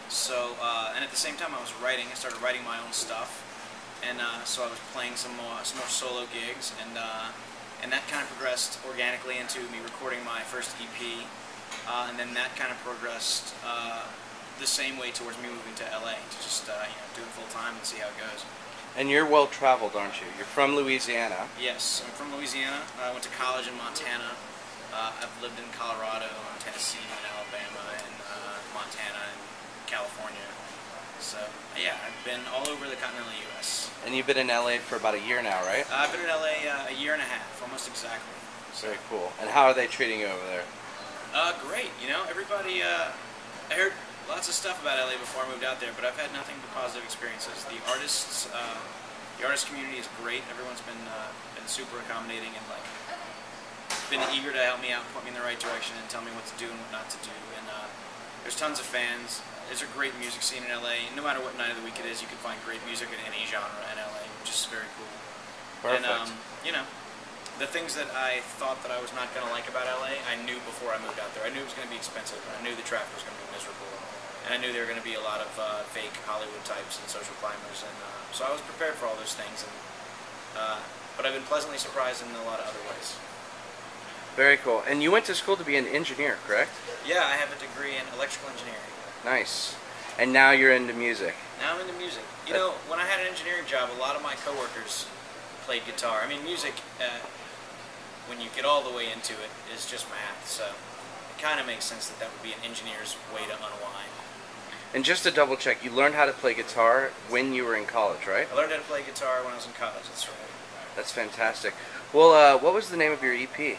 So, and at the same time I was writing. I started writing my own stuff, and so I was playing some more solo gigs, and that kind of progressed organically into me recording my first EP, and then that kind of progressed the same way towards me moving to LA to just do it full time and see how it goes. And you're well traveled, aren't you? You're from Louisiana. Yes, I'm from Louisiana. I went to college in Montana. I've lived in Colorado, and Tennessee, and Alabama, and Montana, and California. So yeah, I've been all over the continental U.S. And you've been in LA for about a year now, right? I've been in LA a year and a half, almost exactly. Very cool. And how are they treating you over there? Great. Everybody. I heard lots of stuff about LA before I moved out there, but I've had nothing but positive experiences. The artist community is great. Everyone's been super accommodating and been eager to help me out, point me in the right direction, and tell me what to do and what not to do. And there's tons of fans. There's a great music scene in LA. No matter what night of the week it is, you can find great music in any genre in LA, which is very cool. Perfect. And the things that I thought that I was not going to like about LA, I knew before I moved out there. I knew it was going to be expensive. I knew the traffic was going to be miserable. And I knew there were going to be a lot of fake Hollywood types and social climbers. And so I was prepared for all those things. But I've been pleasantly surprised in a lot of other ways. Very cool. And you went to school to be an engineer, correct? Yeah, I have a degree in electrical engineering. Nice. And now you're into music. Now I'm into music. When I had an engineering job, a lot of my coworkers played guitar. I mean, music, when you get all the way into it, is just math. So it kind of makes sense that that would be an engineer's way to unwind. And just to double check, you learned how to play guitar when you were in college, right? I learned how to play guitar when I was in college, that's right. That's fantastic. Well, what was the name of your EP?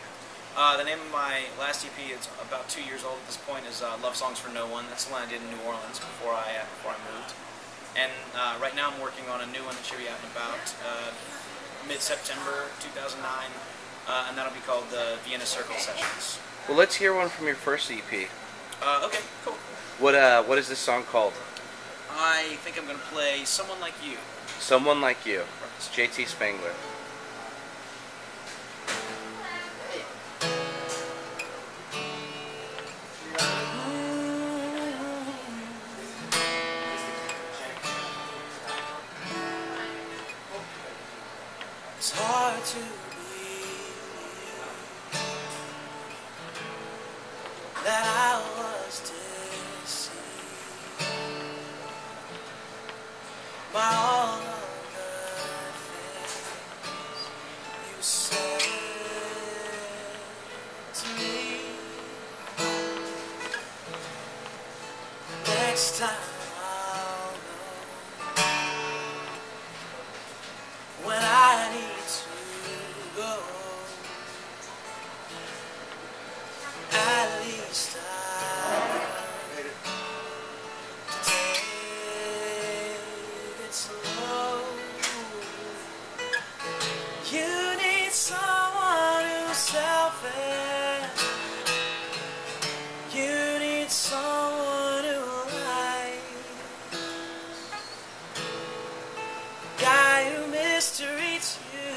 The name of my last EP, it's about 2 years old at this point, is Love Songs for No One. That's the one I did in New Orleans before I moved. And right now I'm working on a new one that should be out in about mid-September 2009, and that'll be called the Vienna Circle Sessions. Well, let's hear one from your first EP. Okay, cool. What is this song called? I think I'm going to play Someone Like You. Someone Like You. It's JT Spangler. It's hard to believe that I was deceived by all of the things you said to me. Next time I'll know when I need to go. At least I take it slow. You need someone who's selfish. You need someone who likes. Guy who mistreats you,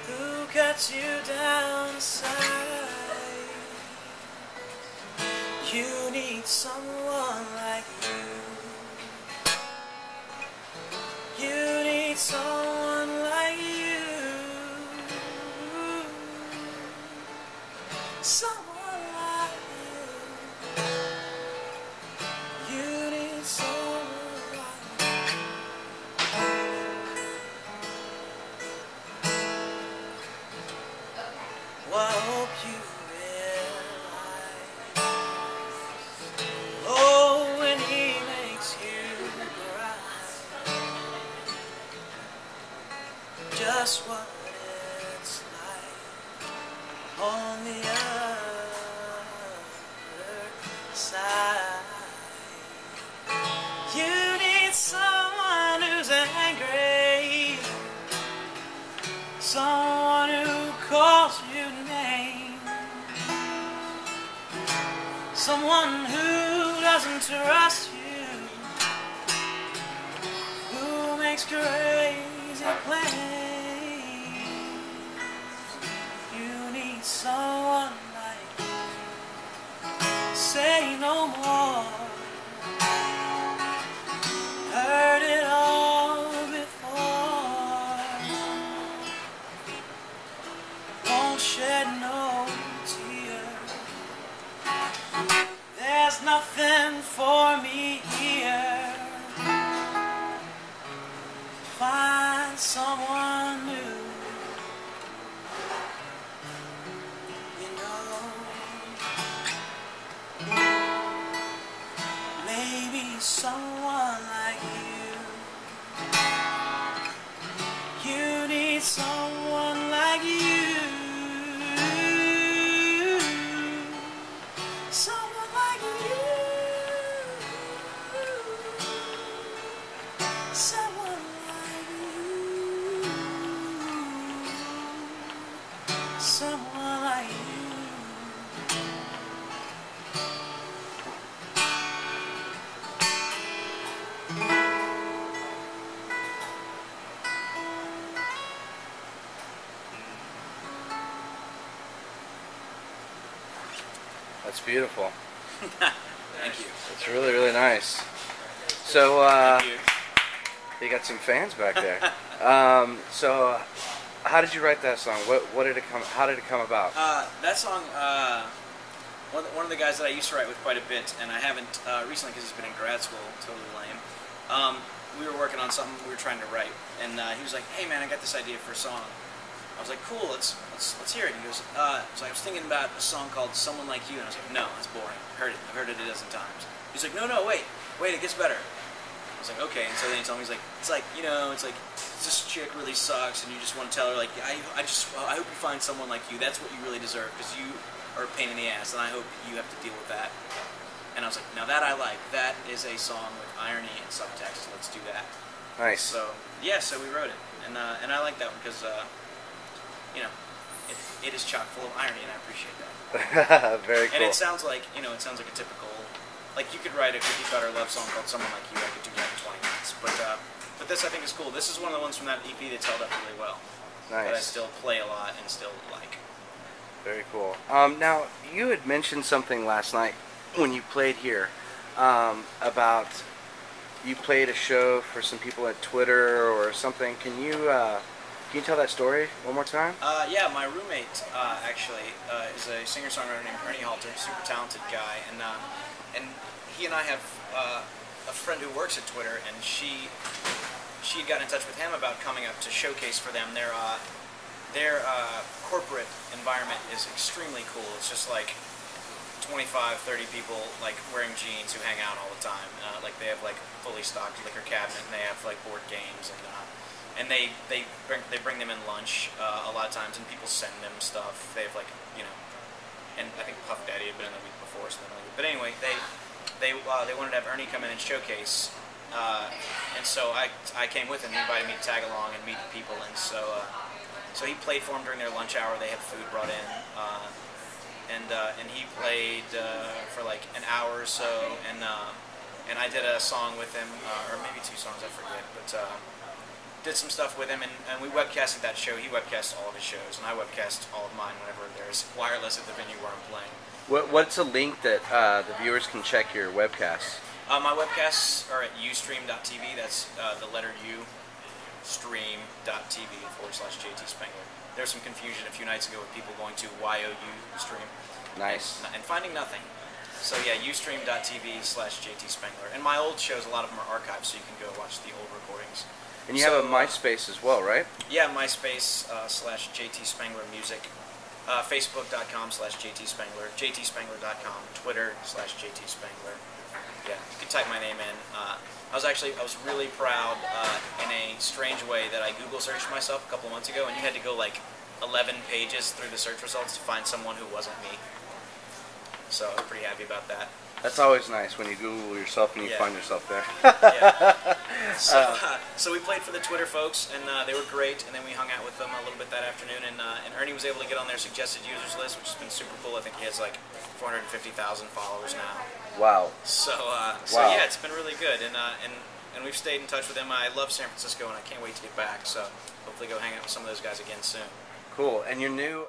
who cuts you down aside. You need someone like you. You need someone like you. Someone like you. You need someone like you. Well, I hope you realize, oh, when he makes you cry, just what it's like on the other side. You need someone who's angry, someone who calls you names, someone who doesn't trust you, who makes crazy plans. You need someone like you. say no more. Heard it all before. Won't shed no tears. There's nothing for me here. Find someone new. You know, maybe someone like you. You need someone like you. Someone like you. Someone like you. Someone like you. That's beautiful. Thank you. It's really, really nice. So, Thank you. you got some fans back there. So, how did you write that song? What did it come? How did it come about? That song, one of the guys that I used to write with quite a bit, and I haven't recently because he's been in grad school, totally lame. We were working on something we were trying to write, and he was like, "Hey man, I got this idea for a song." I was like, "Cool, let's hear it." He goes, so I was thinking about a song called "Someone Like You," and I was like, "No, that's boring. I've heard it a dozen times." He's like, "No, wait, it gets better." I was like, "Okay," and so then he told me, he's like, "It's like, you know, it's like this chick really sucks, and you just want to tell her like, I hope you find someone like you. That's what you really deserve, because you are a pain in the ass, and I hope you have to deal with that." And I was like, "Now that I like. That is a song with irony and subtext. Let's do that." Nice. So yeah, so we wrote it, and I like that one because you know, it is chock full of irony, and I appreciate that. Very cool. And it sounds like, you know, a typical, like you could write a cookie cutter love song called "Someone Like You." I could do that in 20 minutes, but this I think is cool. This is one of the ones from that EP that's held up really well. Nice. That I still play a lot and still like. Very cool. Now, you had mentioned something last night when you played here about you played a show for some people at Twitter or something. Can you tell that story one more time? Yeah, my roommate actually is a singer-songwriter named Ernie Halter, super talented guy, and he and I have a friend who works at Twitter, and she had gotten in touch with him about coming up to showcase for them. Their corporate environment is extremely cool. It's just like 25, 30 people like wearing jeans who hang out all the time. Like they have like fully stocked liquor cabinet, and they have like board games, and they bring them in lunch a lot of times, and people send them stuff. They have like, you know, and I think Puff Daddy had been in the week before, so but anyway, they wanted to have Ernie come in and showcase, and so I came with him. He invited me to tag along and meet the people, and so he played for them during their lunch hour. They had food brought in. And he played for like an hour or so, and I did a song with him, or maybe two songs, I forget, but did some stuff with him, and we webcasted that show. He webcast all of his shows, and I webcast all of mine whenever there's wireless at the venue where I'm playing. What's a link that the viewers can check your webcasts? My webcasts are at ustream.tv. That's the letter U, stream.tv/JT Spangler. There was some confusion a few nights ago with people going to YOU stream. Nice. And finding nothing. So yeah, ustream.tv/JT Spangler. And my old shows, a lot of them are archived, so you can go watch the old recordings. And you have a MySpace as well, right? Yeah, MySpace /JT Spangler Music. Facebook.com/JT Spangler. JTSpangler.com. Twitter/JT Spangler. Yeah, you can type my name in. I was really proud in a strange way that I Google searched myself a couple months ago, and you had to go like 11 pages through the search results to find someone who wasn't me. So I was pretty happy about that. That's always nice when you Google yourself and you find yourself there. Yeah. So we played for the Twitter folks, and they were great, and then we hung out with them a little bit that afternoon, and Ernie was able to get on their suggested users list, which has been super cool. I think he has like 450,000 followers now. Wow. So wow. Yeah, it's been really good, and we've stayed in touch with him. I love San Francisco, and I can't wait to get back, so hopefully go hang out with some of those guys again soon. Cool. And your new